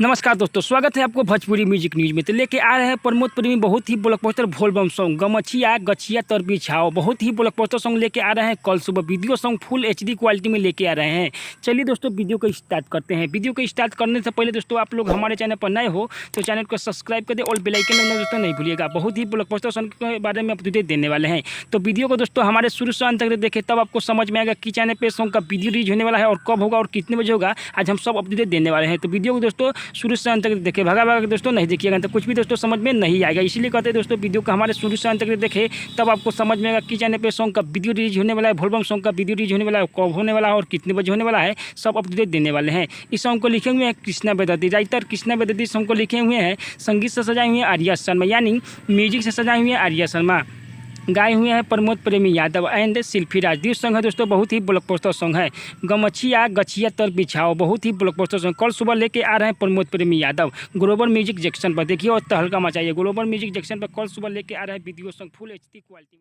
नमस्कार दोस्तों, स्वागत है आपको भोजपुरी म्यूजिक न्यूज में। तो लेके आ रहे हैं प्रमोद प्रेमी बहुत ही ब्लॉकबस्टर भोलबम सॉन्ग गमछिया गछिया तर बिछाओ। बहुत ही ब्लॉकबस्टर सॉन्ग लेके आ रहे हैं। कल सुबह video song full HD quality में लेके आ रहे हैं। चलिए दोस्तों, वीडियो को स्टार्ट करते हैं। वीडियो को स्टार्ट करने से पहले दोस्तों, आप लोग हमारे चैनल पर नए हो तो चैनल को सब्सक्राइब कर दे और बेल आइकन दबाना दोस्तों नहीं भूलिएगा। बहुत ही ब्लॉकबस्टर सॉन्ग के बारे में अपडेट देने वाले हैं। तो वीडियो को दोस्तों हमारे शुरू से अंत तक देखें, तब आपको समझ में आएगा कि चैनल पे सॉन्ग का वीडियो रिलीज होने वाला है और कब होगा और कितने बजे होगा। आज हम सब अपडेट देने वाले हैं। तो वीडियो को दोस्तों शुरू से अंत तक देखें, भगा के दोस्तों नहीं देखिएगा तो कुछ भी दोस्तों समझ में नहीं आएगा। इसीलिए कहते हैं दोस्तों, वीडियो को हमारे शुरू से अंत तक देखें, तब आपको समझ में आएगा कि चैनल पे सॉन्ग का वीडियो रिलीज होने वाला है, भोलबम सॉन्ग का वीडियो रिलीज होने वाला है, कब होने वाला है और कितने बजे होने वाला है, सब अपडेट देने वाले हैं। इस सॉन्ग को लिखे हुए हैं कृष्णा बेदर्दी, राइटर कृष्णा बेदर्दी सॉन्ग को लिखे हुए हैं। संगीत से सजाए हुए हैं आर्या शर्मा, यानी म्यूजिक से सजाए हुए हैं आर्या शर्मा। गाए हुए हैं प्रमोद प्रेमी Yadav and Shilpi Raj. This song है दोस्तों, बहुत ही ब्लॉकबस्टर सॉन्ग है। गमछिया गछिया तर बिछाओ, बहुत ही ब्लॉकबस्टर सॉन्ग कल सुबह लेके आ रहे हैं प्रमोद प्रेमी यादव ग्लोबल म्यूजिक जंक्शन पर। देखिए और तहलका मचाइए। ग्लोबल म्यूजिक जंक्शन पर कल सुबह लेके आ रहे हैं video song full HD quality में।